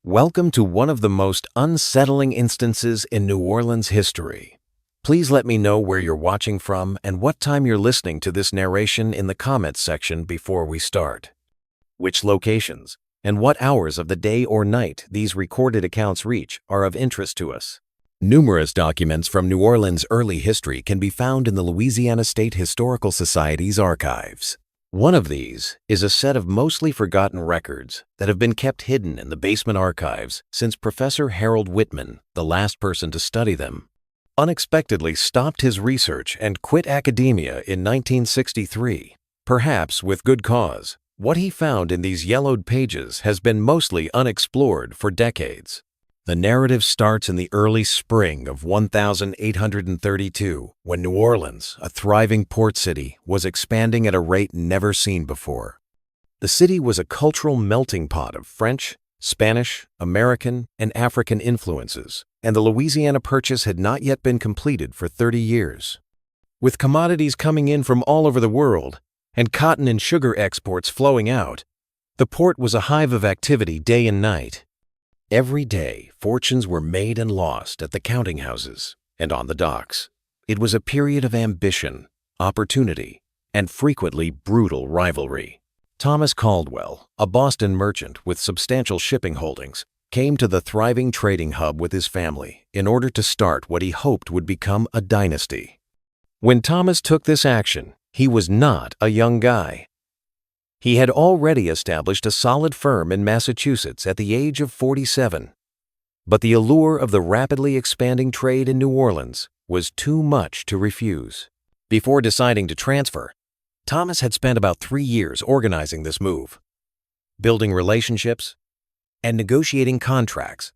Welcome to one of the most unsettling instances in New Orleans history. Please let me know where you're watching from and what time you're listening to this narration in the comments section before we start. Which locations and what hours of the day or night these recorded accounts reach are of interest to us. Numerous documents from New Orleans' early history can be found in the Louisiana State Historical Society's archives. One of these is a set of mostly forgotten records that have been kept hidden in the basement archives since Professor Harold Whitman, the last person to study them, unexpectedly stopped his research and quit academia in 1963, perhaps with good cause. What he found in these yellowed pages has been mostly unexplored for decades. The narrative starts in the early spring of 1832, when New Orleans, a thriving port city, was expanding at a rate never seen before. The city was a cultural melting pot of French, Spanish, American, and African influences, and the Louisiana Purchase had not yet been completed for 30 years. With commodities coming in from all over the world, and cotton and sugar exports flowing out, the port was a hive of activity day and night. Every day, fortunes were made and lost at the counting houses and on the docks. It was a period of ambition, opportunity, and frequently brutal rivalry. Thomas Caldwell, a Boston merchant with substantial shipping holdings, came to the thriving trading hub with his family in order to start what he hoped would become a dynasty. When Thomas took this action, he was not a young guy. He had already established a solid firm in Massachusetts at the age of 47. But the allure of the rapidly expanding trade in New Orleans was too much to refuse. Before deciding to transfer, Thomas had spent about 3 years organizing this move, building relationships, and negotiating contracts,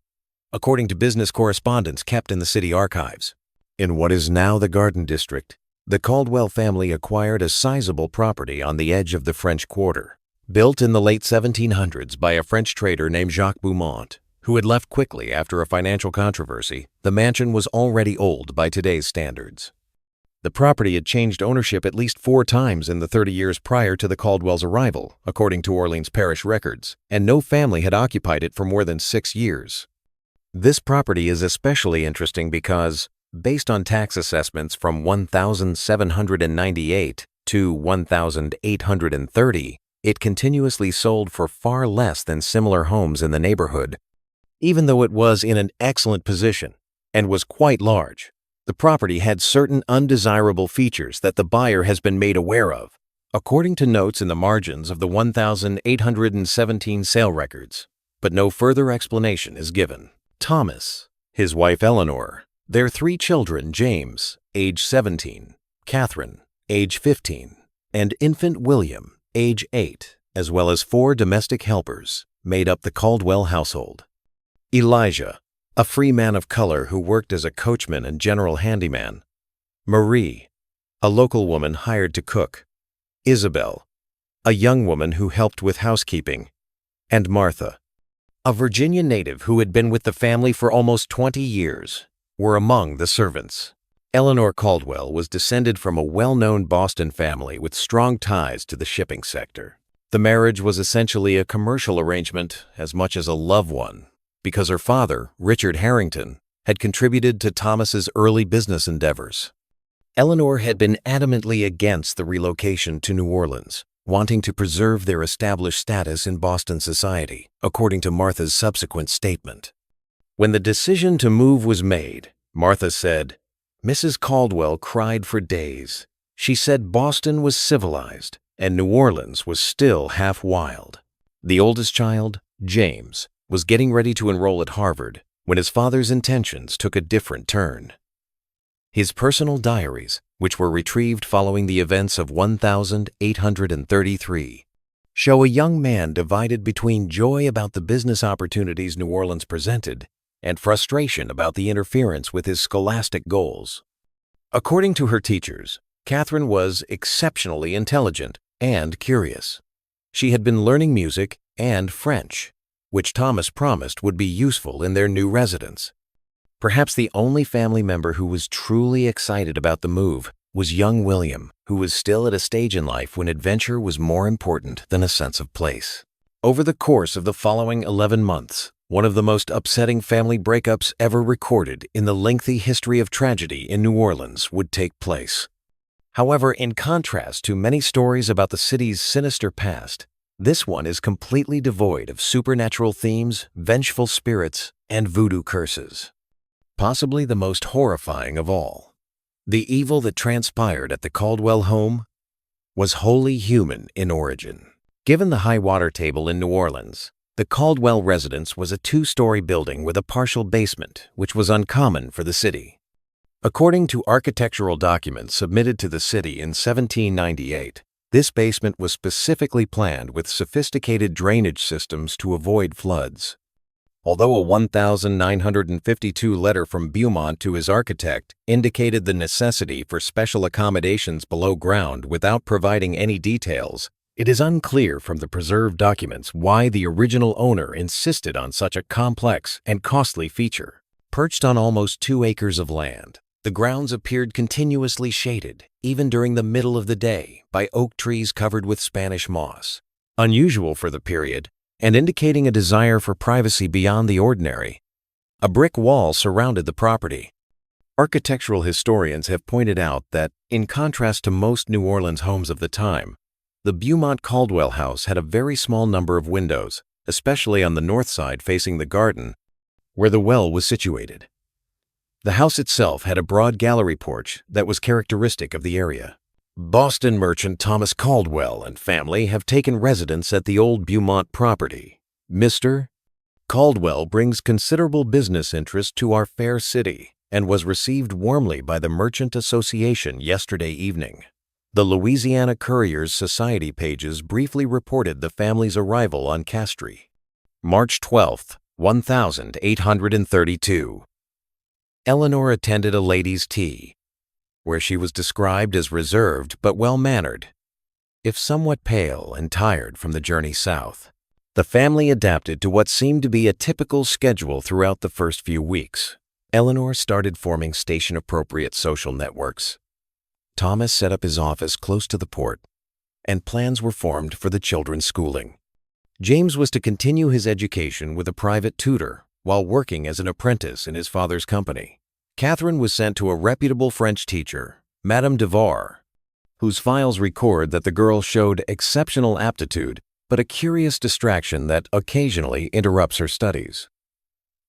according to business correspondence kept in the city archives. In what is now the Garden District, the Caldwell family acquired a sizable property on the edge of the French Quarter. Built in the late 1700s by a French trader named Jacques Beaumont, who had left quickly after a financial controversy, the mansion was already old by today's standards. The property had changed ownership at least 4 times in the 30 years prior to the Caldwell's arrival, according to Orleans parish records, and no family had occupied it for more than 6 years. This property is especially interesting because, based on tax assessments from 1798 to 1830, it continuously sold for far less than similar homes in the neighborhood. Even though it was in an excellent position and was quite large, the property had certain undesirable features that the buyer has been made aware of, according to notes in the margins of the 1817 sale records, but no further explanation is given. Thomas, his wife Eleanor, their 3 children, James, age 17, Catherine, age 15, and infant William, age 8, as well as 4 domestic helpers, made up the Caldwell household. Elijah, a free man of color who worked as a coachman and general handyman. Marie, a local woman hired to cook. Isabel, a young woman who helped with housekeeping. And Martha, a Virginia native who had been with the family for almost 20 years. Were among the servants. Eleanor Caldwell was descended from a well-known Boston family with strong ties to the shipping sector. The marriage was essentially a commercial arrangement as much as a love one, because her father, Richard Harrington, had contributed to Thomas's early business endeavors. Eleanor had been adamantly against the relocation to New Orleans, wanting to preserve their established status in Boston society, according to Martha's subsequent statement. When the decision to move was made, Martha said, "Mrs. Caldwell cried for days. She said Boston was civilized and New Orleans was still half wild." The oldest child, James, was getting ready to enroll at Harvard when his father's intentions took a different turn. His personal diaries, which were retrieved following the events of 1833, show a young man divided between joy about the business opportunities New Orleans presented and frustration about the interference with his scholastic goals. According to her teachers, Catherine was exceptionally intelligent and curious. She had been learning music and French, which Thomas promised would be useful in their new residence. Perhaps the only family member who was truly excited about the move was young William, who was still at a stage in life when adventure was more important than a sense of place. Over the course of the following 11 months, one of the most upsetting family breakups ever recorded in the lengthy history of tragedy in New Orleans would take place. However, in contrast to many stories about the city's sinister past, this one is completely devoid of supernatural themes, vengeful spirits, and voodoo curses. Possibly the most horrifying of all, the evil that transpired at the Caldwell home was wholly human in origin. Given the high water table in New Orleans, the Caldwell residence was a two-story building with a partial basement, which was uncommon for the city. According to architectural documents submitted to the city in 1798, this basement was specifically planned with sophisticated drainage systems to avoid floods. Although a 1952 letter from Beaumont to his architect indicated the necessity for special accommodations below ground without providing any details, it is unclear from the preserved documents why the original owner insisted on such a complex and costly feature. Perched on almost 2 acres of land, the grounds appeared continuously shaded, even during the middle of the day, by oak trees covered with Spanish moss. Unusual for the period, and indicating a desire for privacy beyond the ordinary, a brick wall surrounded the property. Architectural historians have pointed out that, in contrast to most New Orleans homes of the time, the Beaumont Caldwell house had a very small number of windows, especially on the north side facing the garden, where the well was situated. The house itself had a broad gallery porch that was characteristic of the area. Boston merchant Thomas Caldwell and family have taken residence at the old Beaumont property. Mr. Caldwell brings considerable business interest to our fair city and was received warmly by the Merchant Association yesterday evening. The Louisiana Courier's Society pages briefly reported the family's arrival on Castry. March 12, 1832. Eleanor attended a ladies' tea, where she was described as reserved but well-mannered, if somewhat pale and tired from the journey south. The family adapted to what seemed to be a typical schedule throughout the first few weeks. Eleanor started forming station-appropriate social networks. Thomas set up his office close to the port, and plans were formed for the children's schooling. James was to continue his education with a private tutor while working as an apprentice in his father's company. Catherine was sent to a reputable French teacher, Madame Devar, whose files record that the girl showed exceptional aptitude but a curious distraction that occasionally interrupts her studies.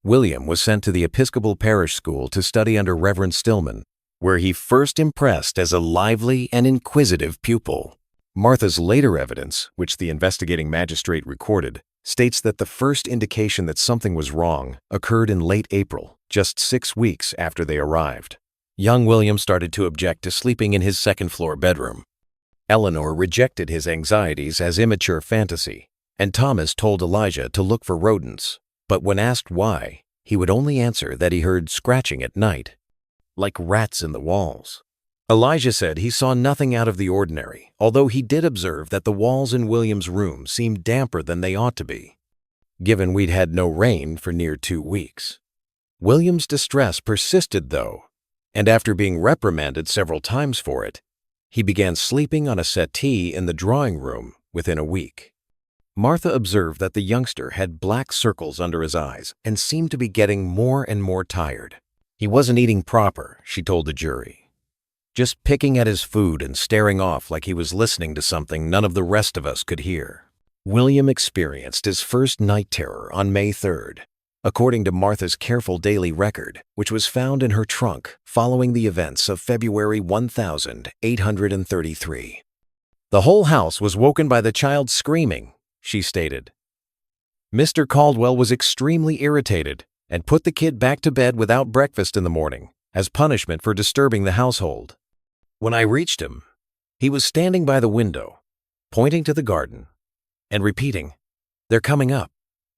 William was sent to the Episcopal Parish School to study under Reverend Stillman, where he first impressed as a lively and inquisitive pupil. Martha's later evidence, which the investigating magistrate recorded, states that the first indication that something was wrong occurred in late April, just 6 weeks after they arrived. Young William started to object to sleeping in his second-floor bedroom. Eleanor rejected his anxieties as immature fantasy, and Thomas told Elijah to look for rodents, but when asked why, he would only answer that he heard scratching at night, like rats in the walls. Elijah said he saw nothing out of the ordinary, although he did observe that the walls in William's room seemed damper than they ought to be, given we'd had no rain for near 2 weeks. William's distress persisted, though, and after being reprimanded several times for it, he began sleeping on a settee in the drawing room within a week. Martha observed that the youngster had black circles under his eyes and seemed to be getting more and more tired. He wasn't eating proper, she told the jury, just picking at his food and staring off like he was listening to something none of the rest of us could hear. William experienced his first night terror on May 3rd, according to Martha's careful daily record, which was found in her trunk following the events of February 1833. The whole house was woken by the child screaming, she stated. Mr. Caldwell was extremely irritated and put the kid back to bed without breakfast in the morning as punishment for disturbing the household. When I reached him, he was standing by the window, pointing to the garden and repeating, "They're coming up,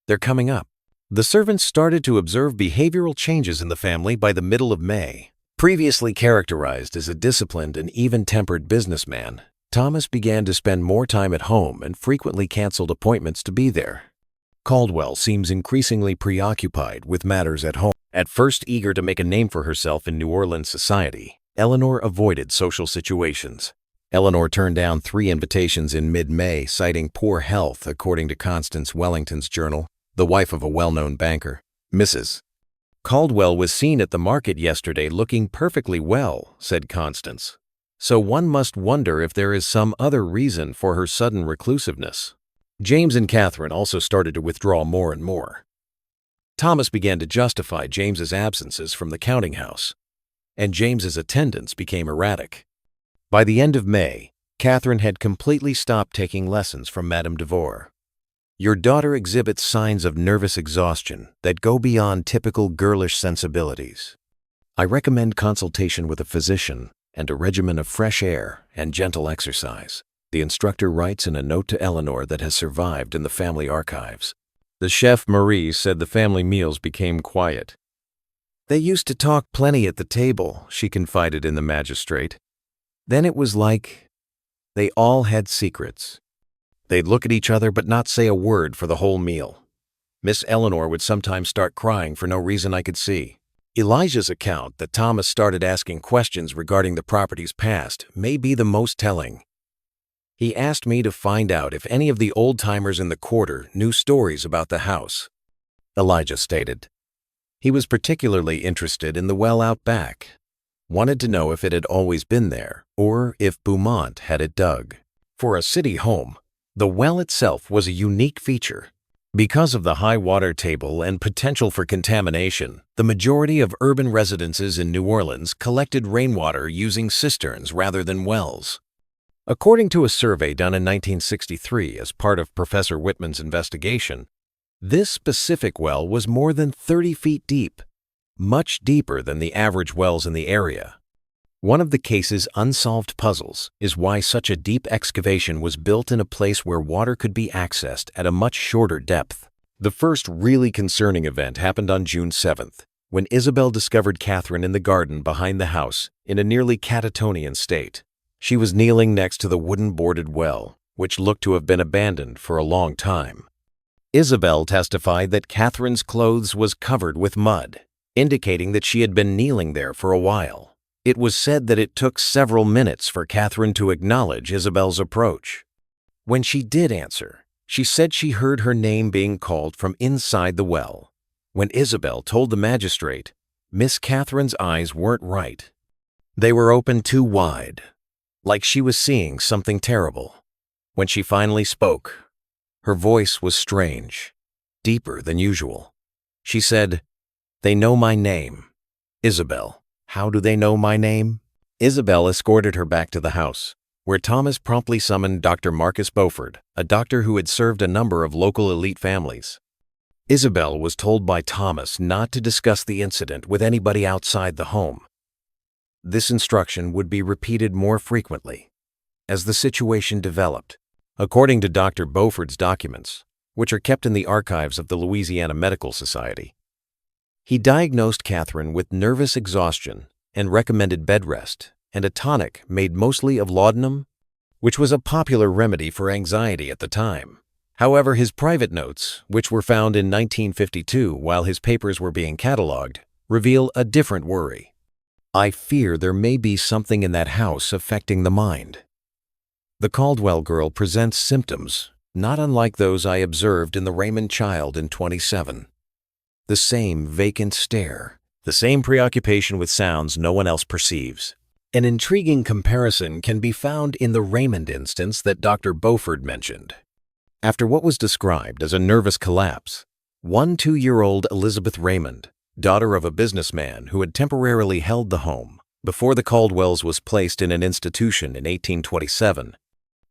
they're coming up." The servants started to observe behavioral changes in the family by the middle of May. Previously characterized as a disciplined and even-tempered businessman, Thomas began to spend more time at home and frequently canceled appointments to be there. Caldwell seems increasingly preoccupied with matters at home. At first eager to make a name for herself in New Orleans society, Eleanor avoided social situations. Eleanor turned down 3 invitations in mid-May, citing poor health, according to Constance Wellington's journal. the wife of a well-known banker. Mrs. Caldwell was seen at the market yesterday looking perfectly well, said Constance. So one must wonder if there is some other reason for her sudden reclusiveness. James and Catherine also started to withdraw more and more. Thomas began to justify James's absences from the counting house, and James's attendance became erratic. By the end of May, Catherine had completely stopped taking lessons from Madame Devore. Your daughter exhibits signs of nervous exhaustion that go beyond typical girlish sensibilities. I recommend consultation with a physician and a regimen of fresh air and gentle exercise, the instructor writes in a note to Eleanor that has survived in the family archives. The chef Marie said the family meals became quiet. They used to talk plenty at the table, she confided in the magistrate. Then it was like they all had secrets. They'd look at each other but not say a word for the whole meal. Miss Eleanor would sometimes start crying for no reason I could see. Elijah's account that Thomas started asking questions regarding the property's past may be the most telling. He asked me to find out if any of the old-timers in the quarter knew stories about the house, Elijah stated. He was particularly interested in the well out back, wanted to know if it had always been there or if Beaumont had it dug. For a city home, the well itself was a unique feature. Because of the high water table and potential for contamination, the majority of urban residences in New Orleans collected rainwater using cisterns rather than wells. According to a survey done in 1963 as part of Professor Whitman's investigation, this specific well was more than 30 feet deep, much deeper than the average wells in the area. One of the case's unsolved puzzles is why such a deep excavation was built in a place where water could be accessed at a much shorter depth. The first really concerning event happened on June 7th, when Isabel discovered Catherine in the garden behind the house in a nearly catatonian state. She was kneeling next to the wooden boarded well, which looked to have been abandoned for a long time. Isabel testified that Catherine's clothes was covered with mud, indicating that she had been kneeling there for a while. It was said that it took several minutes for Catherine to acknowledge Isabel's approach. When she did answer, she said she heard her name being called from inside the well. When Isabel told the magistrate, Miss Catherine's eyes weren't right. They were open too wide, like she was seeing something terrible. When she finally spoke, her voice was strange, deeper than usual. She said, "They know my name." Isabel, how do they know my name? Isabel escorted her back to the house, where Thomas promptly summoned Dr. Marcus Beaufort, a doctor who had served a number of local elite families. Isabel was told by Thomas not to discuss the incident with anybody outside the home. This instruction would be repeated more frequently as the situation developed. According to Dr. Beaufort's documents, which are kept in the archives of the Louisiana Medical Society, he diagnosed Catherine with nervous exhaustion and recommended bed rest and a tonic made mostly of laudanum, which was a popular remedy for anxiety at the time. However, his private notes, which were found in 1952 while his papers were being cataloged, reveal a different worry. I fear there may be something in that house affecting the mind. The Caldwell girl presents symptoms not unlike those I observed in the Raymond child in 27. The same vacant stare, the same preoccupation with sounds no one else perceives. An intriguing comparison can be found in the Raymond instance that Dr. Beaufort mentioned. After what was described as a nervous collapse, 2-year-old Elizabeth Raymond, daughter of a businessman who had temporarily held the home before the Caldwells was placed in an institution in 1827.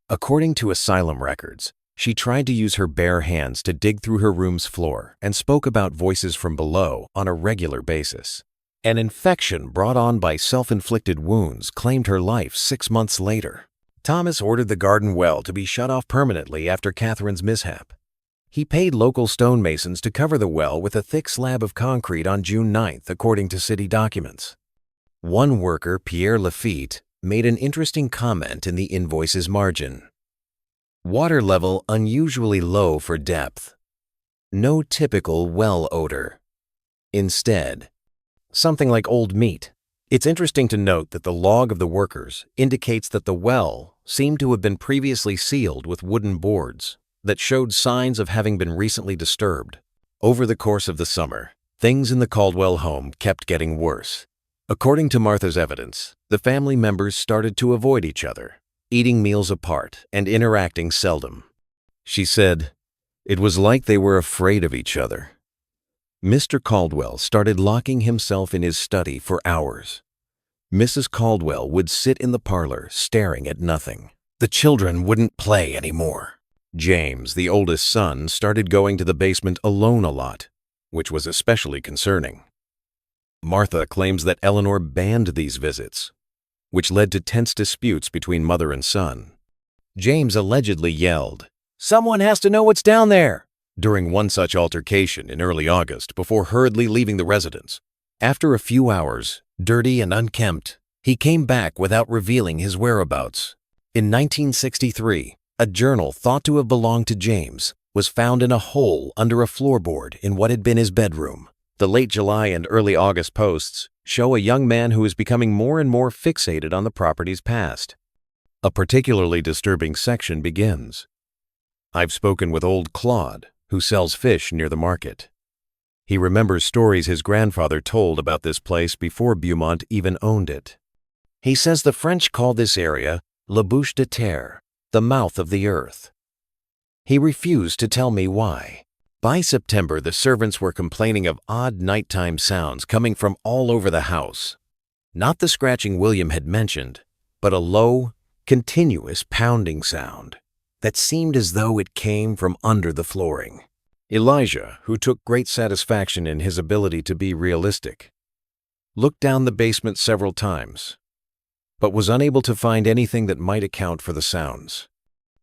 According to asylum records, she tried to use her bare hands to dig through her room's floor and spoke about voices from below on a regular basis. An infection brought on by self-inflicted wounds claimed her life 6 months later. Thomas ordered the garden well to be shut off permanently after Catherine's mishap. He paid local stonemasons to cover the well with a thick slab of concrete on June 9th, according to city documents. One worker, Pierre Lafitte, made an interesting comment in the invoice's margin. Water level unusually low for depth. No typical well odor. Instead, something like old meat. It's interesting to note that the log of the workers indicates that the well seemed to have been previously sealed with wooden boards that showed signs of having been recently disturbed. Over the course of the summer, things in the Caldwell home kept getting worse. According to Martha's evidence, the family members started to avoid each other, eating meals apart and interacting seldom. She said, "It was like they were afraid of each other." Mr. Caldwell started locking himself in his study for hours. Mrs. Caldwell would sit in the parlor staring at nothing. The children wouldn't play anymore. James, the oldest son, started going to the basement alone a lot, which was especially concerning. Martha claims that Eleanor banned these visits, which led to tense disputes between mother and son. James allegedly yelled, "Someone has to know what's down there," during one such altercation in early August before hurriedly leaving the residence. After a few hours, dirty and unkempt, he came back without revealing his whereabouts. In 1963, a journal thought to have belonged to James was found in a hole under a floorboard in what had been his bedroom. The late July and early August posts show a young man who is becoming more and more fixated on the property's past. A particularly disturbing section begins. "I've spoken with old Claude, who sells fish near the market. He remembers stories his grandfather told about this place before Beaumont even owned it. He says the French call this area La Bouche de Terre, the mouth of the earth. He refused to tell me why. By September, the servants were complaining of odd nighttime sounds coming from all over the house. Not the scratching William had mentioned, but a low, continuous pounding sound that seemed as though it came from under the flooring." Elijah, who took great satisfaction in his ability to be realistic, looked down the basement several times, but was unable to find anything that might account for the sounds.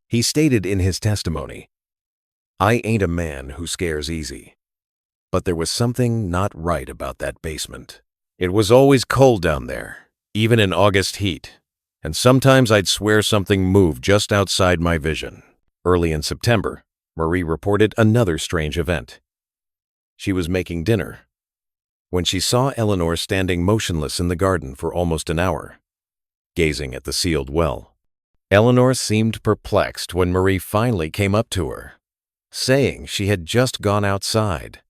He stated in his testimony, "I ain't a man who scares easy, but there was something not right about that basement. It was always cold down there, even in August heat, and sometimes I'd swear something moved just outside my vision." Early in September, Marie reported another strange event. She was making dinner when she saw Eleanor standing motionless in the garden for almost an hour, gazing at the sealed well. Eleanor seemed perplexed when Marie finally came up to her, saying she had just gone outside.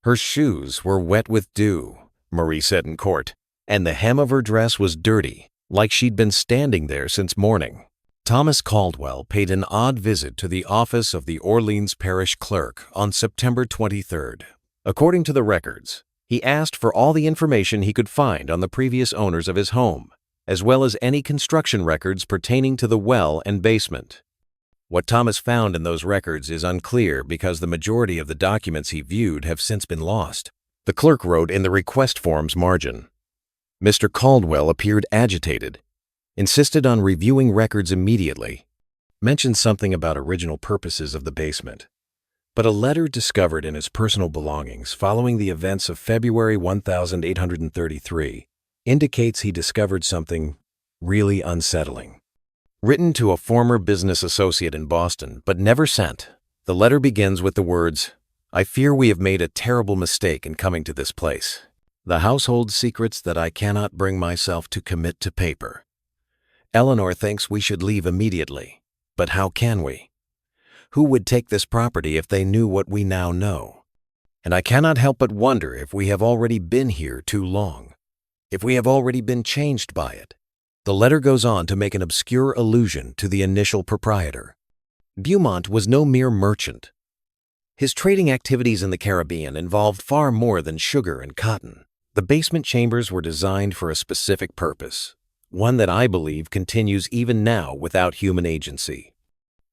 Her shoes were wet with dew, Marie said in court, and the hem of her dress was dirty, like she'd been standing there since morning. Thomas Caldwell paid an odd visit to the office of the Orleans parish clerk on September 23rd. According to the records, he asked for all the information he could find on the previous owners of his home, as well as any construction records pertaining to the well and basement. What Thomas found in those records is unclear because the majority of the documents he viewed have since been lost. The clerk wrote in the request form's margin, "Mr. Caldwell appeared agitated, insisted on reviewing records immediately, mentioned something about original purposes of the basement, but a letter discovered in his personal belongings following the events of February 1833 indicates he discovered something really unsettling." Written to a former business associate in Boston, but never sent, the letter begins with the words, "I fear we have made a terrible mistake in coming to this place. The household secrets that I cannot bring myself to commit to paper. Eleanor thinks we should leave immediately, but how can we? Who would take this property if they knew what we now know? And I cannot help but wonder if we have already been here too long, if we have already been changed by it." The letter goes on to make an obscure allusion to the initial proprietor. Beaumont was no mere merchant. His trading activities in the Caribbean involved far more than sugar and cotton. The basement chambers were designed for a specific purpose, one that I believe continues even now without human agency.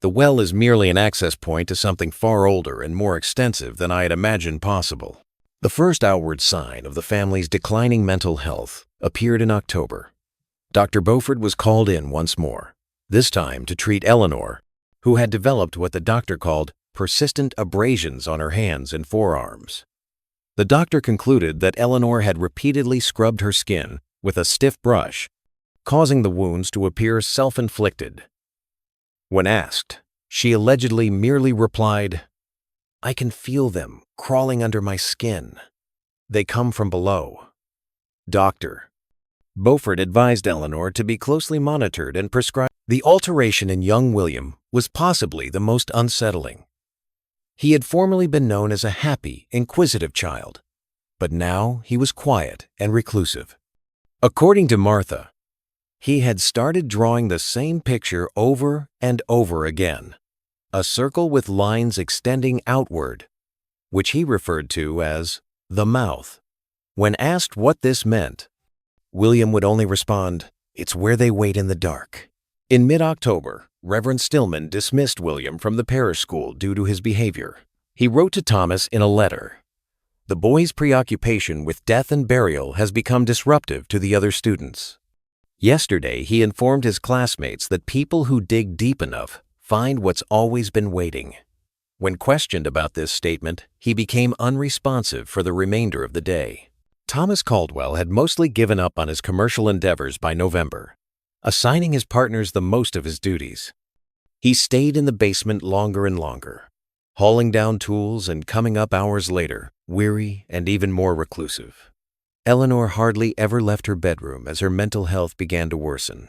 The well is merely an access point to something far older and more extensive than I had imagined possible. The first outward sign of the family's declining mental health appeared in October. Dr. Beaufort was called in once more, this time to treat Eleanor, who had developed what the doctor called persistent abrasions on her hands and forearms. The doctor concluded that Eleanor had repeatedly scrubbed her skin with a stiff brush, causing the wounds to appear self-inflicted. When asked, she allegedly merely replied, "I can feel them crawling under my skin. They come from below." Doctor Beaufort advised Eleanor to be closely monitored and prescribed. The alteration in young William was possibly the most unsettling. He had formerly been known as a happy, inquisitive child, but now he was quiet and reclusive. According to Martha, he had started drawing the same picture over and over again, a circle with lines extending outward, which he referred to as the mouth. When asked what this meant, William would only respond, "It's where they wait in the dark." In mid-October, Reverend Stillman dismissed William from the parish school due to his behavior. He wrote to Thomas in a letter, "The boy's preoccupation with death and burial has become disruptive to the other students." Yesterday, he informed his classmates that people who dig deep enough find what's always been waiting. When questioned about this statement, he became unresponsive for the remainder of the day. Thomas Caldwell had mostly given up on his commercial endeavors by November, assigning his partners the most of his duties. He stayed in the basement longer and longer, hauling down tools and coming up hours later, weary and even more reclusive. Eleanor hardly ever left her bedroom as her mental health began to worsen.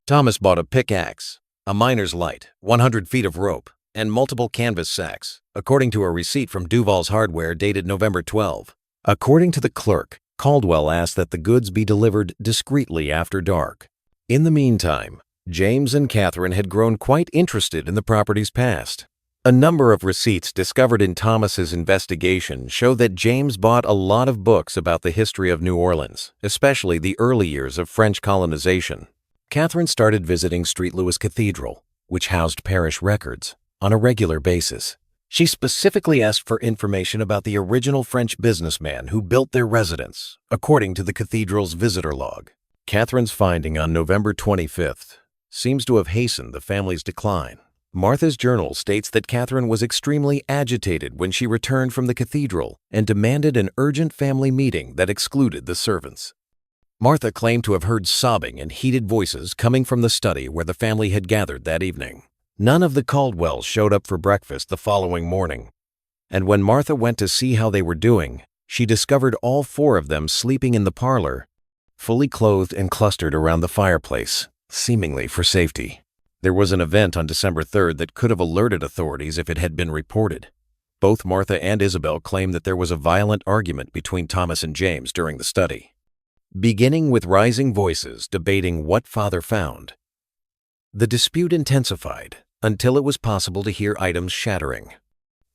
Thomas bought a pickaxe, a miner's light, 100 feet of rope, and multiple canvas sacks, according to a receipt from Duval's Hardware dated November 12. According to the clerk, Caldwell asked that the goods be delivered discreetly after dark. In the meantime, James and Catherine had grown quite interested in the property's past. A number of receipts discovered in Thomas's investigation show that James bought a lot of books about the history of New Orleans, especially the early years of French colonization. Catherine started visiting St. Louis Cathedral, which housed parish records, on a regular basis. She specifically asked for information about the original French businessman who built their residence, according to the cathedral's visitor log. Catherine's finding on November 25th seems to have hastened the family's decline. Martha's journal states that Catherine was extremely agitated when she returned from the cathedral and demanded an urgent family meeting that excluded the servants. Martha claimed to have heard sobbing and heated voices coming from the study where the family had gathered that evening. None of the Caldwells showed up for breakfast the following morning, and when Martha went to see how they were doing, she discovered all four of them sleeping in the parlor, fully clothed and clustered around the fireplace, seemingly for safety. There was an event on December 3rd that could have alerted authorities if it had been reported. Both Martha and Isabel claimed that there was a violent argument between Thomas and James during the study, beginning with rising voices debating what father found. The dispute intensified until it was possible to hear items shattering.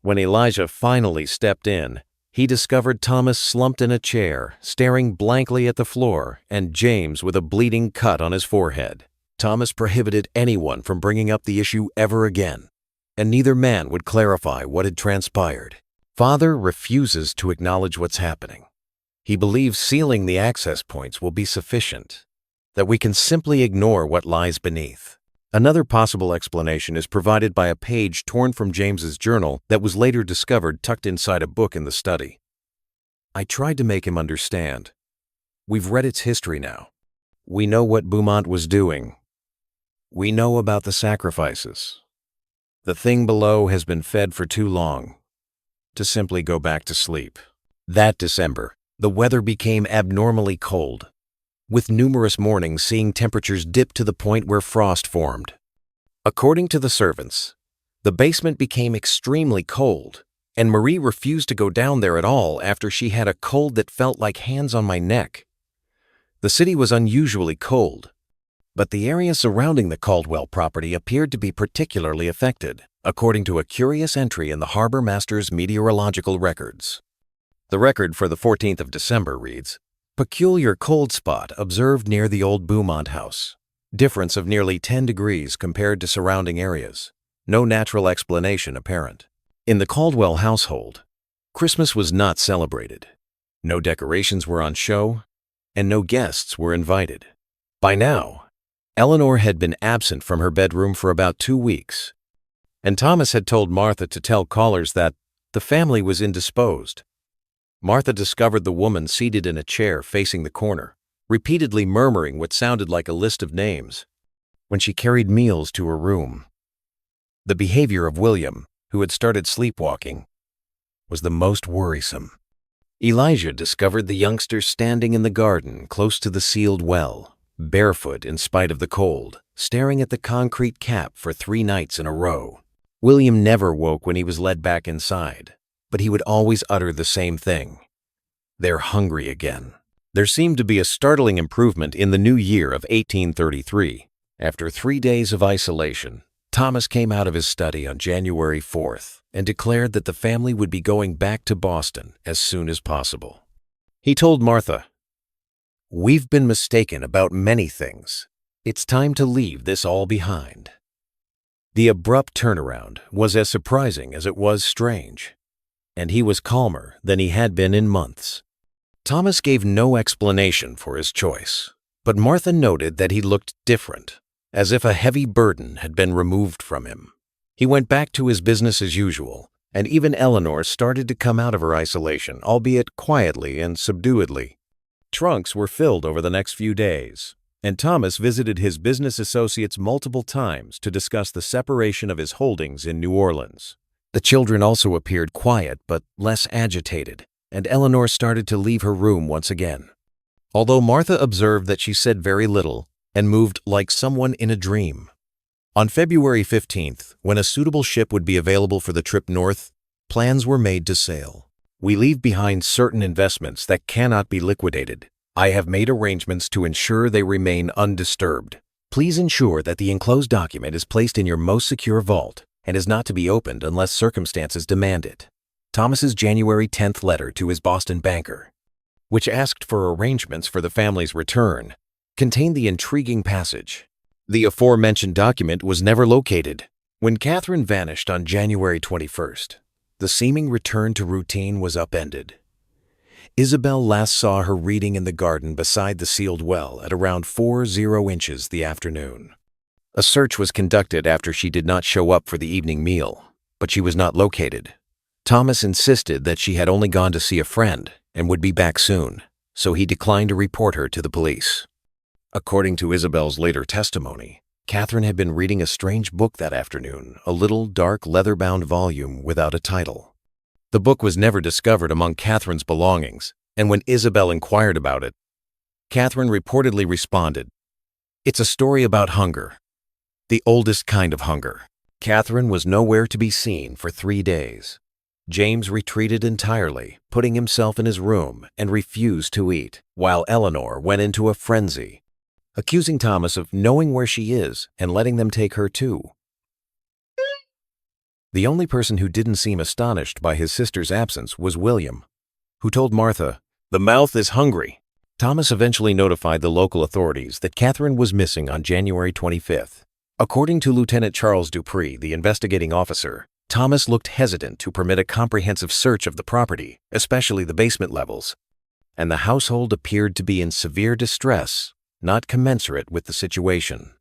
When Elijah finally stepped in, he discovered Thomas slumped in a chair, staring blankly at the floor, and James with a bleeding cut on his forehead. Thomas prohibited anyone from bringing up the issue ever again, and neither man would clarify what had transpired. Father refuses to acknowledge what's happening. He believes sealing the access points will be sufficient, that we can simply ignore what lies beneath. Another possible explanation is provided by a page torn from James's journal that was later discovered tucked inside a book in the study. I tried to make him understand. We've read its history now. We know what Beaumont was doing. We know about the sacrifices. The thing below has been fed for too long to simply go back to sleep. That December, the weather became abnormally cold, with numerous mornings seeing temperatures dip to the point where frost formed. According to the servants, the basement became extremely cold, and Marie refused to go down there at all after she had a cold that felt like hands on my neck. The city was unusually cold, but the area surrounding the Caldwell property appeared to be particularly affected, according to a curious entry in the harbor master's meteorological records. The record for the 14th of December reads, "Peculiar cold spot observed near the old Beaumont house. Difference of nearly 10 degrees compared to surrounding areas. No natural explanation apparent." In the Caldwell household, Christmas was not celebrated. No decorations were on show, and no guests were invited. By now, Eleanor had been absent from her bedroom for about 2 weeks, and Thomas had told Martha to tell callers that the family was indisposed. Martha discovered the woman seated in a chair facing the corner, repeatedly murmuring what sounded like a list of names, when she carried meals to her room. The behavior of William, who had started sleepwalking, was the most worrisome. Elijah discovered the youngster standing in the garden close to the sealed well, barefoot in spite of the cold, staring at the concrete cap for 3 nights in a row. William never woke when he was led back inside, but he would always utter the same thing. "They're hungry again." There seemed to be a startling improvement in the new year of 1833. After 3 days of isolation, Thomas came out of his study on January 4th and declared that the family would be going back to Boston as soon as possible. He told Martha, "We've been mistaken about many things. It's time to leave this all behind." The abrupt turnaround was as surprising as it was strange, and he was calmer than he had been in months. Thomas gave no explanation for his choice, but Martha noted that he looked different, as if a heavy burden had been removed from him. He went back to his business as usual, and even Eleanor started to come out of her isolation, albeit quietly and subduedly. Trunks were filled over the next few days, and Thomas visited his business associates multiple times to discuss the separation of his holdings in New Orleans. The children also appeared quiet but less agitated, and Eleanor started to leave her room once again. Although Martha observed that she said very little and moved like someone in a dream. On February 15th, when a suitable ship would be available for the trip north, plans were made to sail. "We leave behind certain investments that cannot be liquidated. I have made arrangements to ensure they remain undisturbed. Please ensure that the enclosed document is placed in your most secure vault and is not to be opened unless circumstances demand it." Thomas's January 10th letter to his Boston banker, which asked for arrangements for the family's return, contained the intriguing passage. The aforementioned document was never located. When Catherine vanished on January 21st, the seeming return to routine was upended. Isabel last saw her reading in the garden beside the sealed well at around 40 inches the afternoon. A search was conducted after she did not show up for the evening meal, but she was not located. Thomas insisted that she had only gone to see a friend and would be back soon, so he declined to report her to the police. According to Isabel's later testimony, Catherine had been reading a strange book that afternoon, a little dark leather-bound volume without a title. The book was never discovered among Catherine's belongings, and when Isabel inquired about it, Catherine reportedly responded, "It's a story about hunger, the oldest kind of hunger." Catherine was nowhere to be seen for 3 days. James retreated entirely, putting himself in his room, and refused to eat, while Eleanor went into a frenzy, accusing Thomas of knowing where she is and letting them take her too. The only person who didn't seem astonished by his sister's absence was William, who told Martha, "The mouth is hungry." Thomas eventually notified the local authorities that Catherine was missing on January 25th. According to Lieutenant Charles Dupree, the investigating officer, Thomas looked hesitant to permit a comprehensive search of the property, especially the basement levels, and the household appeared to be in severe distress, not commensurate with the situation.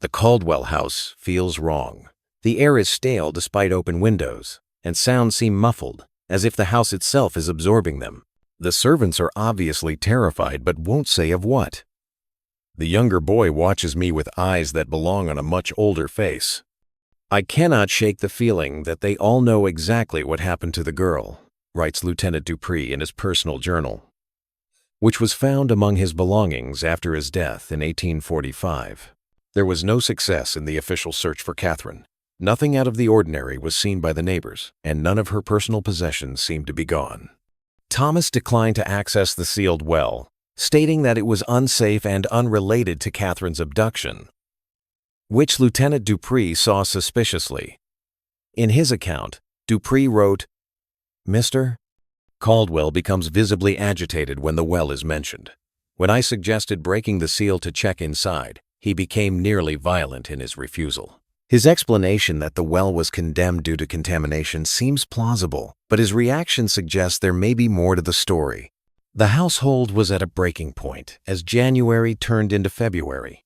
The Caldwell house feels wrong. The air is stale despite open windows, and sounds seem muffled, as if the house itself is absorbing them. The servants are obviously terrified but won't say of what. The younger boy watches me with eyes that belong on a much older face. "I cannot shake the feeling that they all know exactly what happened to the girl," writes Lieutenant Dupree in his personal journal, which was found among his belongings after his death in 1845. There was no success in the official search for Catherine. Nothing out of the ordinary was seen by the neighbors, and none of her personal possessions seemed to be gone. Thomas declined to access the sealed well, stating that it was unsafe and unrelated to Catherine's abduction, which Lieutenant Dupree saw suspiciously. In his account, Dupree wrote, "Mr. Caldwell becomes visibly agitated when the well is mentioned. When I suggested breaking the seal to check inside, he became nearly violent in his refusal." His explanation that the well was condemned due to contamination seems plausible, but his reaction suggests there may be more to the story. The household was at a breaking point as January turned into February.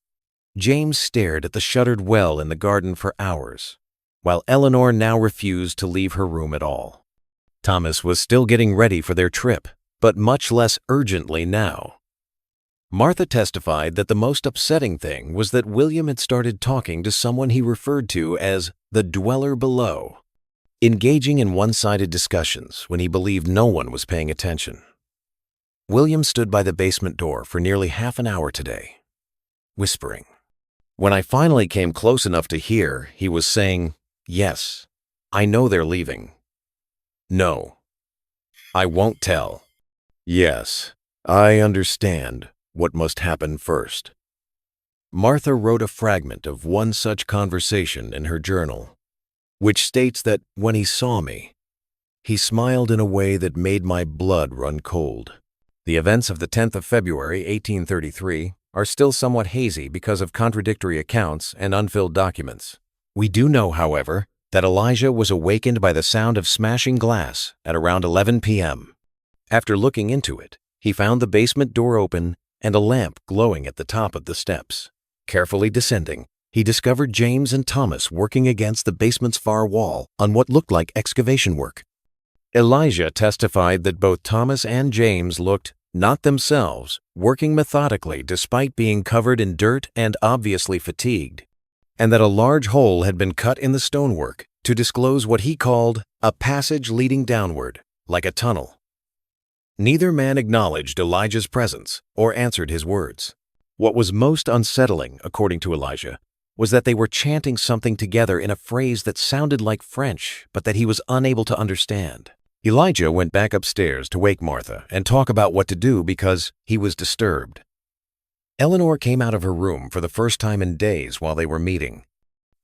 James stared at the shuttered well in the garden for hours, while Eleanor now refused to leave her room at all. Thomas was still getting ready for their trip, but much less urgently now. Martha testified that the most upsetting thing was that William had started talking to someone he referred to as the dweller below, engaging in one-sided discussions when he believed no one was paying attention. William stood by the basement door for nearly half an hour today, whispering. When I finally came close enough to hear, he was saying, Yes, I know they're leaving. No, I won't tell. Yes, I understand what must happen first. Martha wrote a fragment of one such conversation in her journal, which states that when he saw me, he smiled in a way that made my blood run cold. The events of the 10th of February, 1833, are still somewhat hazy because of contradictory accounts and unfilled documents. We do know, however, that Elijah was awakened by the sound of smashing glass at around 11 p.m. After looking into it, he found the basement door open and a lamp glowing at the top of the steps. Carefully descending, he discovered James and Thomas working against the basement's far wall on what looked like excavation work. Elijah testified that both Thomas and James looked, not themselves, working methodically despite being covered in dirt and obviously fatigued, and that a large hole had been cut in the stonework to disclose what he called a passage leading downward, like a tunnel. Neither man acknowledged Elijah's presence or answered his words. What was most unsettling, according to Elijah, was that they were chanting something together in a phrase that sounded like French, but that he was unable to understand. Elijah went back upstairs to wake Martha and talk about what to do because he was disturbed. Eleanor came out of her room for the first time in days while they were meeting.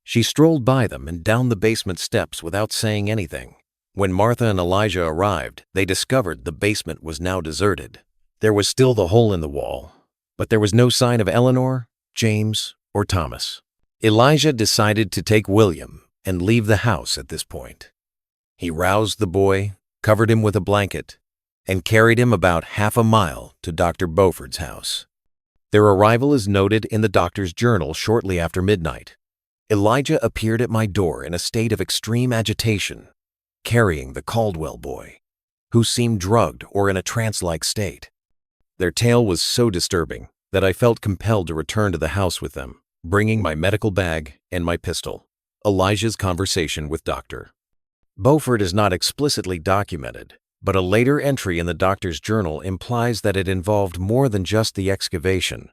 She strolled by them and down the basement steps without saying anything. When Martha and Elijah arrived, they discovered the basement was now deserted. There was still the hole in the wall, but there was no sign of Eleanor, James, or Thomas. Elijah decided to take William and leave the house at this point. He roused the boy, covered him with a blanket, and carried him about half a mile to Dr. Beaufort's house. Their arrival is noted in the doctor's journal shortly after midnight. Elijah appeared at my door in a state of extreme agitation, carrying the Caldwell boy, who seemed drugged or in a trance-like state. Their tale was so disturbing that I felt compelled to return to the house with them, bringing my medical bag and my pistol. Elijah's conversation with Dr. Beaufort is not explicitly documented, but a later entry in the doctor's journal implies that it involved more than just the excavation.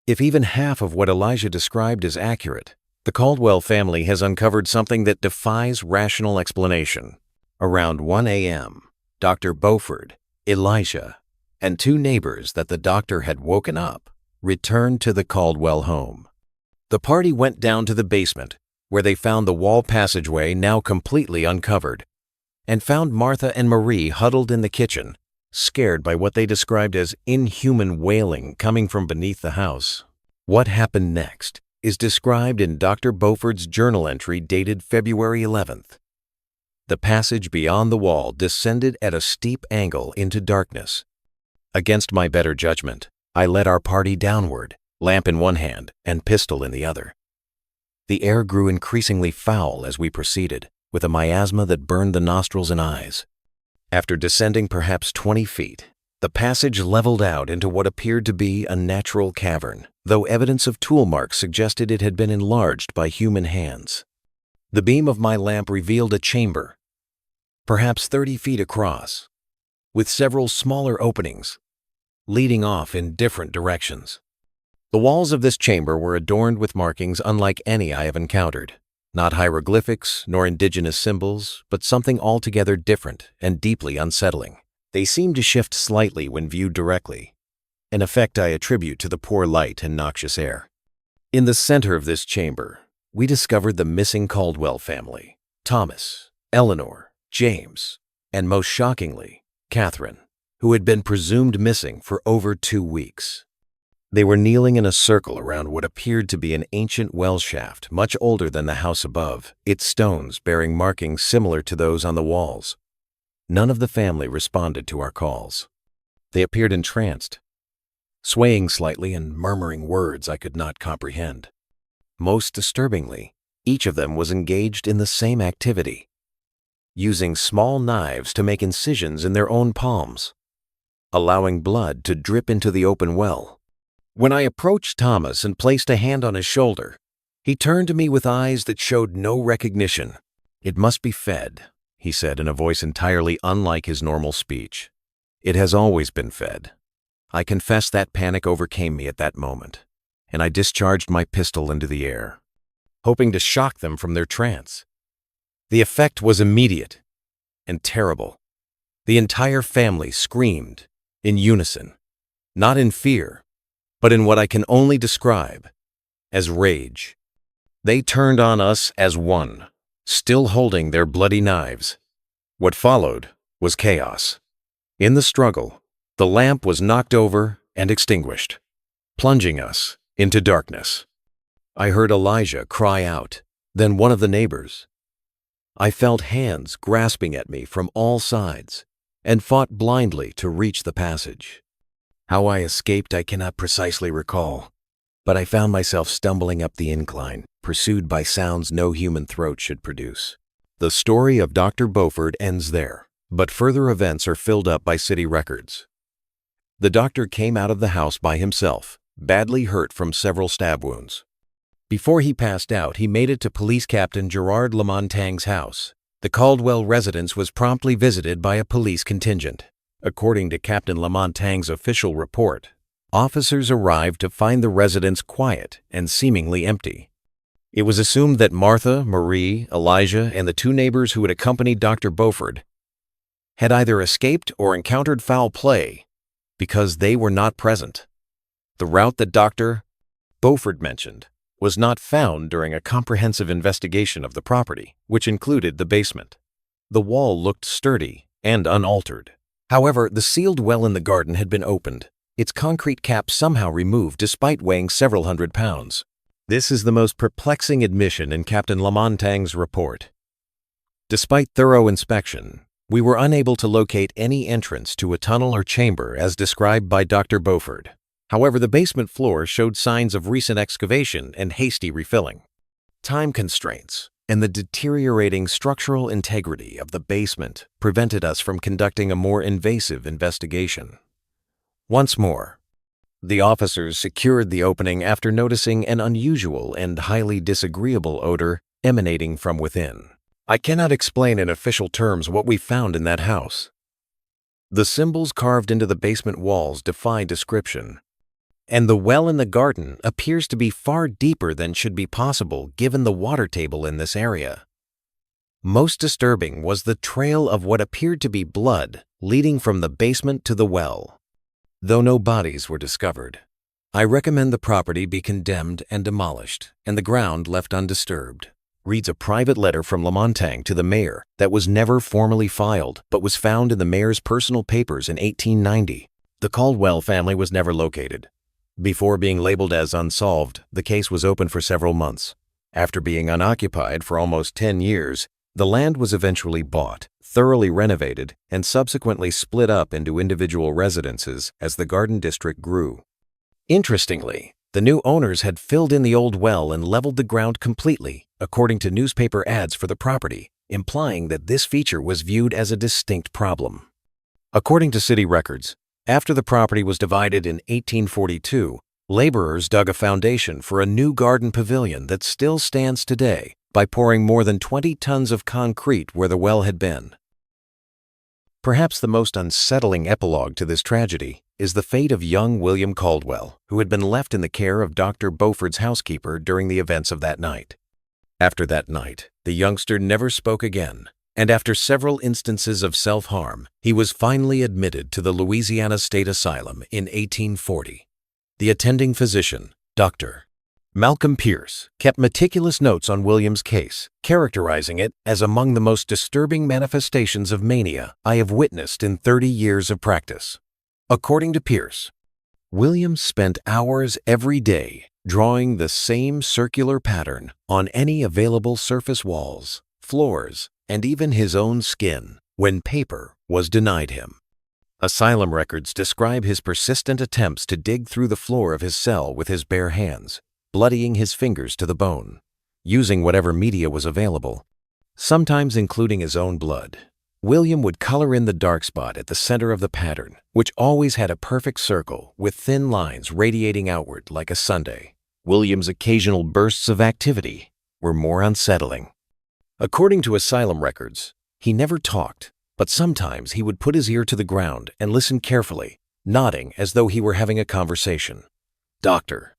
If even half of what Elijah described is accurate, the Caldwell family has uncovered something that defies rational explanation. Around 1 a.m., Dr. Beaufort, Elijah, and two neighbors that the doctor had woken up returned to the Caldwell home. The party went down to the basement, where they found the wall passageway now completely uncovered, and found Martha and Marie huddled in the kitchen, scared by what they described as inhuman wailing coming from beneath the house. What happened next is described in Dr. Beaufort's journal entry dated February 11th. The passage beyond the wall descended at a steep angle into darkness. Against my better judgment, I led our party downward, lamp in one hand and pistol in the other. The air grew increasingly foul as we proceeded, with a miasma that burned the nostrils and eyes. After descending perhaps 20 feet, the passage leveled out into what appeared to be a natural cavern, though evidence of tool marks suggested it had been enlarged by human hands. The beam of my lamp revealed a chamber, perhaps 30 feet across, with several smaller openings, leading off in different directions. The walls of this chamber were adorned with markings unlike any I have encountered. Not hieroglyphics nor indigenous symbols, but something altogether different and deeply unsettling. They seemed to shift slightly when viewed directly, an effect I attribute to the poor light and noxious air. In the center of this chamber, we discovered the missing Caldwell family, Thomas, Eleanor, James, and most shockingly, Catherine, who had been presumed missing for over 2 weeks. They were kneeling in a circle around what appeared to be an ancient well shaft much older than the house above, its stones bearing markings similar to those on the walls. None of the family responded to our calls. They appeared entranced, swaying slightly and murmuring words I could not comprehend. Most disturbingly, each of them was engaged in the same activity, using small knives to make incisions in their own palms, allowing blood to drip into the open well. When I approached Thomas and placed a hand on his shoulder, he turned to me with eyes that showed no recognition. "It must be fed," he said in a voice entirely unlike his normal speech. "It has always been fed." I confess that panic overcame me at that moment, and I discharged my pistol into the air, hoping to shock them from their trance. The effect was immediate and terrible. The entire family screamed in unison, not in fear, but in what I can only describe as rage. They turned on us as one, still holding their bloody knives. What followed was chaos. In the struggle, the lamp was knocked over and extinguished, plunging us into darkness. I heard Elijah cry out, then one of the neighbors. I felt hands grasping at me from all sides and fought blindly to reach the passage. How I escaped I cannot precisely recall, but I found myself stumbling up the incline, pursued by sounds no human throat should produce. The story of Dr. Beaufort ends there, but further events are filled up by city records. The doctor came out of the house by himself, badly hurt from several stab wounds. Before he passed out, he made it to Police Captain Gerard Lamontagne's house. The Caldwell residence was promptly visited by a police contingent. According to Captain Lamontagne's official report, officers arrived to find the residence quiet and seemingly empty. It was assumed that Martha, Marie, Elijah, and the two neighbors who had accompanied Dr. Beaufort had either escaped or encountered foul play because they were not present. The route that Dr. Beaufort mentioned was not found during a comprehensive investigation of the property, which included the basement. The wall looked sturdy and unaltered. However, the sealed well in the garden had been opened, its concrete cap somehow removed despite weighing several hundred pounds. This is the most perplexing admission in Captain Lamontagne's report. Despite thorough inspection, we were unable to locate any entrance to a tunnel or chamber as described by Dr. Beaufort. However, the basement floor showed signs of recent excavation and hasty refilling. Time constraints and the deteriorating structural integrity of the basement prevented us from conducting a more invasive investigation. Once more, the officers secured the opening after noticing an unusual and highly disagreeable odor emanating from within. I cannot explain in official terms what we found in that house. The symbols carved into the basement walls defy description, and the well in the garden appears to be far deeper than should be possible given the water table in this area. Most disturbing was the trail of what appeared to be blood leading from the basement to the well. Though no bodies were discovered, I recommend the property be condemned and demolished and the ground left undisturbed. Reads a private letter from Lamontagne to the mayor that was never formally filed but was found in the mayor's personal papers in 1890. The Caldwell family was never located. Before being labeled as unsolved, the case was open for several months. After being unoccupied for almost 10 years, the land was eventually bought, thoroughly renovated, and subsequently split up into individual residences as the garden district grew. Interestingly, the new owners had filled in the old well and leveled the ground completely, according to newspaper ads for the property, implying that this feature was viewed as a distinct problem. According to city records, after the property was divided in 1842, laborers dug a foundation for a new garden pavilion that still stands today by pouring more than 20 tons of concrete where the well had been. Perhaps the most unsettling epilogue to this tragedy is the fate of young William Caldwell, who had been left in the care of Dr. Beaufort's housekeeper during the events of that night. After that night, the youngster never spoke again, and after several instances of self-harm, he was finally admitted to the Louisiana State Asylum in 1840. The attending physician, Dr. Malcolm Pierce, kept meticulous notes on William's case, characterizing it as among the most disturbing manifestations of mania I have witnessed in 30 years of practice. According to Pierce, William spent hours every day drawing the same circular pattern on any available surface walls, floors, and even his own skin when paper was denied him. Asylum records describe his persistent attempts to dig through the floor of his cell with his bare hands, bloodying his fingers to the bone, using whatever media was available, sometimes including his own blood. William would color in the dark spot at the center of the pattern, which always had a perfect circle with thin lines radiating outward like a sundae. William's occasional bursts of activity were more unsettling. According to asylum records, he never talked, but sometimes he would put his ear to the ground and listen carefully, nodding as though he were having a conversation. Dr.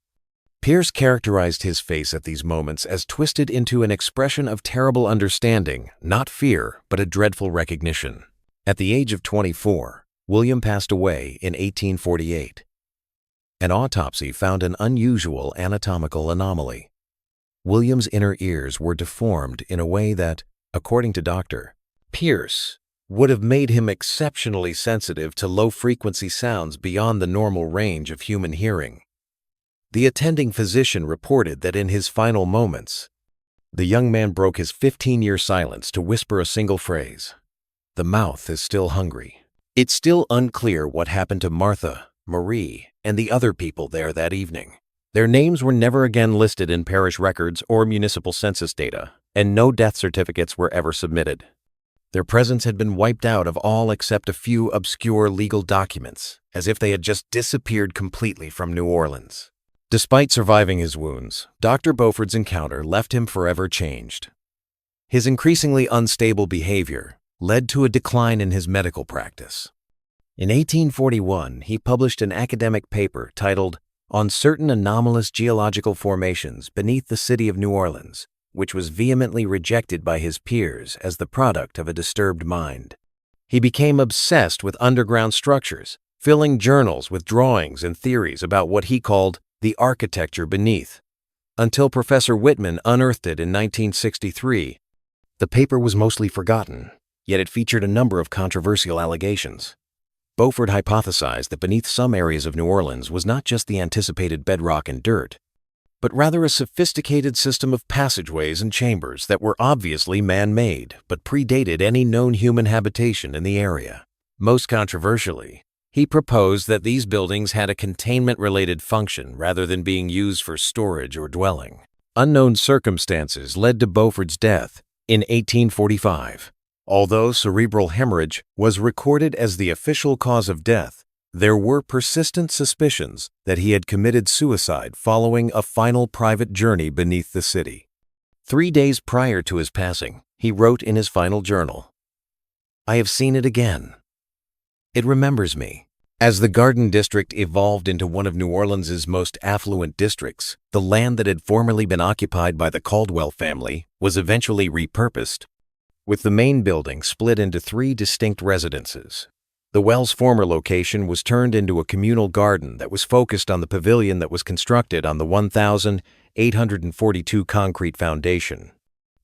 Pierce characterized his face at these moments as twisted into an expression of terrible understanding, not fear, but a dreadful recognition. At the age of 24, William passed away in 1848. An autopsy found an unusual anatomical anomaly. William's inner ears were deformed in a way that, according to Dr. Pierce, would have made him exceptionally sensitive to low-frequency sounds beyond the normal range of human hearing. The attending physician reported that in his final moments, the young man broke his 15-year silence to whisper a single phrase: "The mouth is still hungry." It's still unclear what happened to Martha, Marie, and the other people there that evening. Their names were never again listed in parish records or municipal census data, and no death certificates were ever submitted. Their presence had been wiped out of all except a few obscure legal documents, as if they had just disappeared completely from New Orleans. Despite surviving his wounds, Dr. Beauford's encounter left him forever changed. His increasingly unstable behavior led to a decline in his medical practice. In 1841, he published an academic paper titled "On Certain Anomalous Geological Formations Beneath the City of New Orleans," which was vehemently rejected by his peers as the product of a disturbed mind. He became obsessed with underground structures, filling journals with drawings and theories about what he called the architecture beneath, until Professor Whitman unearthed it in 1963. The paper was mostly forgotten, yet it featured a number of controversial allegations. Beaufort hypothesized that beneath some areas of New Orleans was not just the anticipated bedrock and dirt, but rather a sophisticated system of passageways and chambers that were obviously man-made but predated any known human habitation in the area. Most controversially, he proposed that these buildings had a containment-related function rather than being used for storage or dwelling. Unknown circumstances led to Beaufort's death in 1845. Although cerebral hemorrhage was recorded as the official cause of death, there were persistent suspicions that he had committed suicide following a final private journey beneath the city. 3 days prior to his passing, he wrote in his final journal, "I have seen it again. It remembers me." As the Garden District evolved into one of New Orleans's most affluent districts, the land that had formerly been occupied by the Caldwell family was eventually repurposed, with the main building split into 3 distinct residences. The well's former location was turned into a communal garden that was focused on the pavilion that was constructed on the 1,842 concrete foundation.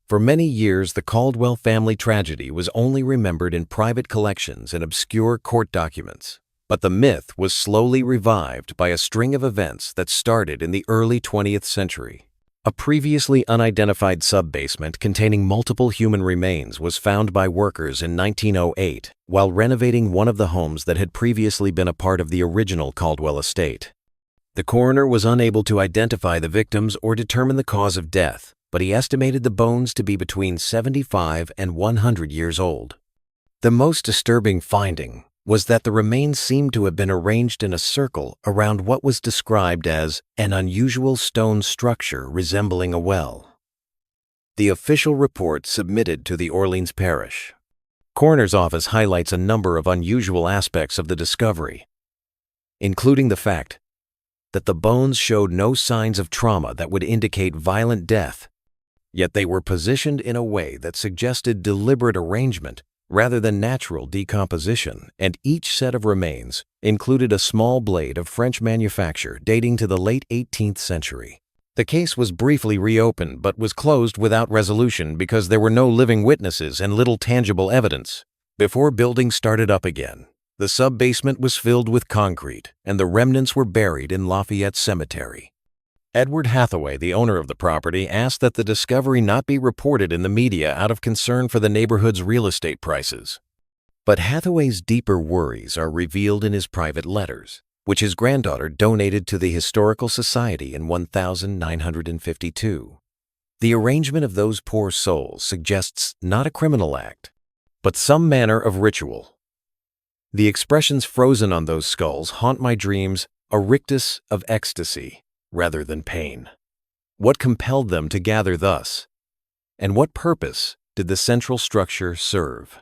For many years, the Caldwell family tragedy was only remembered in private collections and obscure court documents. But the myth was slowly revived by a string of events that started in the early 20th century. A previously unidentified sub-basement containing multiple human remains was found by workers in 1908 while renovating one of the homes that had previously been a part of the original Caldwell estate. The coroner was unable to identify the victims or determine the cause of death, but he estimated the bones to be between 75 and 100 years old. The most disturbing finding was that the remains seemed to have been arranged in a circle around what was described as an unusual stone structure resembling a well. The official report submitted to the Orleans Parish Coroner's Office highlights a number of unusual aspects of the discovery, including the fact that the bones showed no signs of trauma that would indicate violent death, yet they were positioned in a way that suggested deliberate arrangement rather than natural decomposition, and each set of remains included a small blade of French manufacture dating to the late 18th century. The case was briefly reopened but was closed without resolution because there were no living witnesses and little tangible evidence. Before building started up again, the sub-basement was filled with concrete, and the remnants were buried in Lafayette Cemetery. Edward Hathaway, the owner of the property, asked that the discovery not be reported in the media out of concern for the neighborhood's real estate prices. But Hathaway's deeper worries are revealed in his private letters, which his granddaughter donated to the Historical Society in 1952. The arrangement of those poor souls suggests not a criminal act, but some manner of ritual. The expressions frozen on those skulls haunt my dreams, a rictus of ecstasy rather than pain. What compelled them to gather thus? And what purpose did the central structure serve?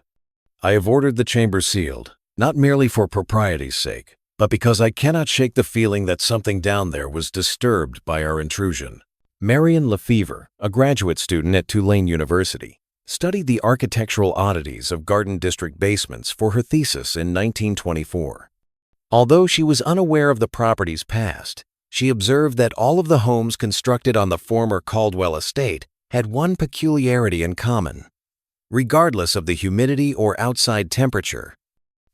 I have ordered the chamber sealed, not merely for propriety's sake, but because I cannot shake the feeling that something down there was disturbed by our intrusion. Marion Lefevre, a graduate student at Tulane University, studied the architectural oddities of Garden District basements for her thesis in 1924. Although she was unaware of the property's past, she observed that all of the homes constructed on the former Caldwell estate had one peculiarity in common. Regardless of the humidity or outside temperature,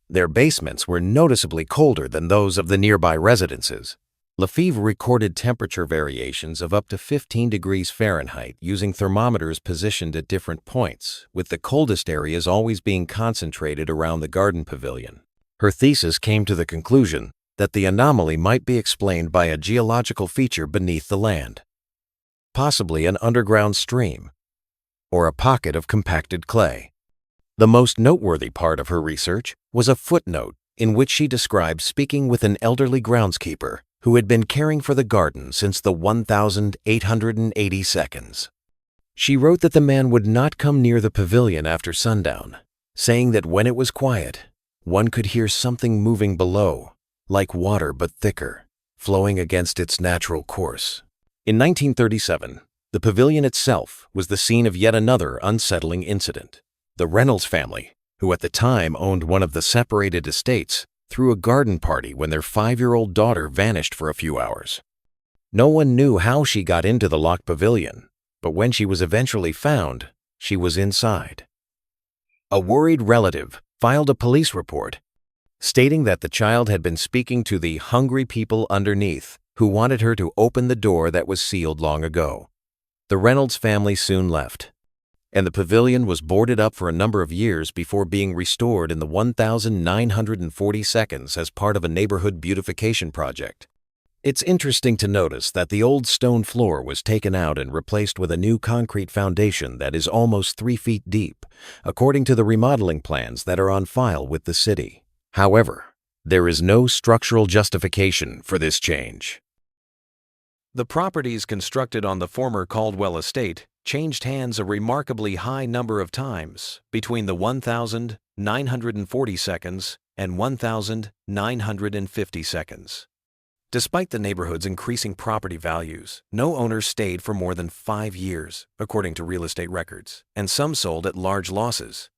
their basements were noticeably colder than those of the nearby residences. Lefevre recorded temperature variations of up to 15 degrees Fahrenheit using thermometers positioned at different points, with the coldest areas always being concentrated around the garden pavilion. Her thesis came to the conclusion that the anomaly might be explained by a geological feature beneath the land, possibly an underground stream or a pocket of compacted clay. The most noteworthy part of her research was a footnote in which she described speaking with an elderly groundskeeper who had been caring for the garden since the 1,880 seconds. She wrote that the man would not come near the pavilion after sundown, saying that when it was quiet, one could hear something moving below, like water but thicker, flowing against its natural course. In 1937, the pavilion itself was the scene of yet another unsettling incident. The Reynolds family, who at the time owned one of the separated estates, threw a garden party when their 5-year-old daughter vanished for a few hours. No one knew how she got into the locked pavilion, but when she was eventually found, she was inside. A worried relative filed a police report, stating that the child had been speaking to the hungry people underneath who wanted her to open the door that was sealed long ago. The Reynolds family soon left, and the pavilion was boarded up for a number of years before being restored in the 1,940 seconds as part of a neighborhood beautification project. It's interesting to notice that the old stone floor was taken out and replaced with a new concrete foundation that is almost 3 feet deep, according to the remodeling plans that are on file with the city. However, there is no structural justification for this change. The properties constructed on the former Caldwell estate changed hands a remarkably high number of times between the 1,940 seconds and 1,950 seconds. Despite the neighborhood's increasing property values, no owner stayed for more than 5 years, according to real estate records, and some sold at large losses.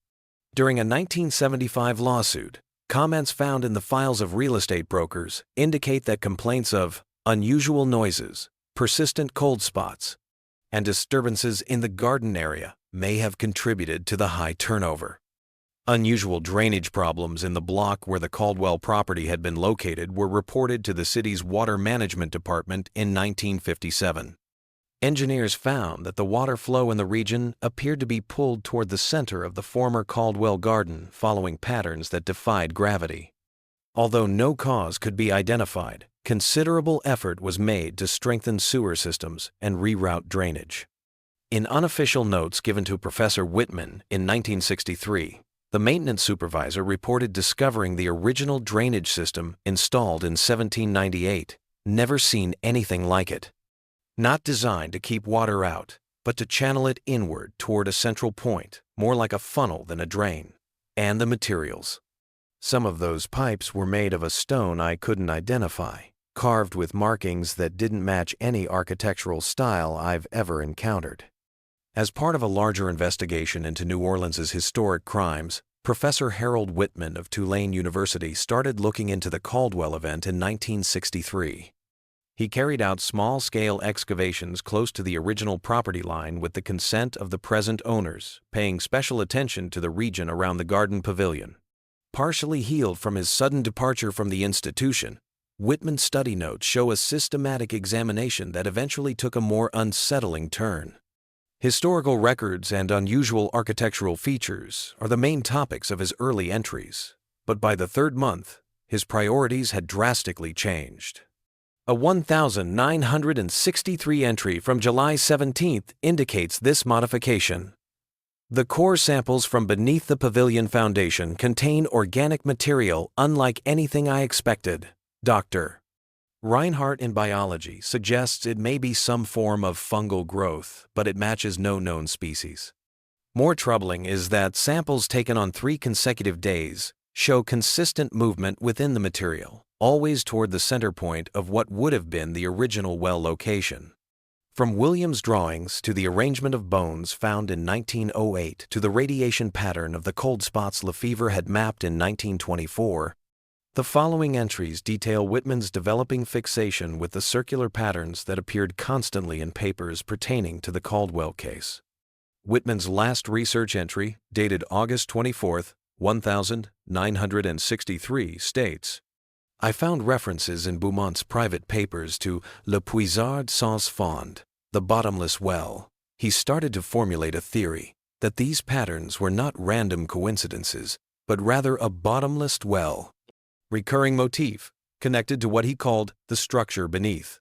During a 1975 lawsuit, comments found in the files of real estate brokers indicate that complaints of unusual noises, persistent cold spots, and disturbances in the garden area may have contributed to the high turnover. Unusual drainage problems in the block where the Caldwell property had been located were reported to the city's Water Management Department in 1957. Engineers found that the water flow in the region appeared to be pulled toward the center of the former Caldwell garden following patterns that defied gravity. Although no cause could be identified, considerable effort was made to strengthen sewer systems and reroute drainage. In unofficial notes given to Professor Whitman in 1963, the maintenance supervisor reported discovering the original drainage system installed in 1798, never seen anything like it. Not designed to keep water out, but to channel it inward toward a central point, more like a funnel than a drain. And the materials. Some of those pipes were made of a stone I couldn't identify, carved with markings that didn't match any architectural style I've ever encountered. As part of a larger investigation into New Orleans' historic crimes, Professor Harold Whitman of Tulane University started looking into the Caldwell event in 1963. He carried out small-scale excavations close to the original property line with the consent of the present owners, paying special attention to the region around the garden pavilion. Partially healed from his sudden departure from the institution, Whitman's study notes show a systematic examination that eventually took a more unsettling turn. Historical records and unusual architectural features are the main topics of his early entries, but by the third month, his priorities had drastically changed. A 1,963 entry from July 17th indicates this modification. The core samples from beneath the pavilion foundation contain organic material unlike anything I expected. Dr. Reinhardt in biology suggests it may be some form of fungal growth, but it matches no known species. More troubling is that samples taken on 3 consecutive days show consistent movement within the material, always toward the center point of what would have been the original well location. From Williams' drawings to the arrangement of bones found in 1908 to the radiation pattern of the cold spots Lefevre had mapped in 1924, the following entries detail Whitman's developing fixation with the circular patterns that appeared constantly in papers pertaining to the Caldwell case. Whitman's last research entry, dated August 24, 1963, states, "I found references in Beaumont's private papers to Le Puisard sans fond, the bottomless well. He started to formulate a theory that these patterns were not random coincidences, but rather a bottomless well, recurring motif connected to what he called the structure beneath.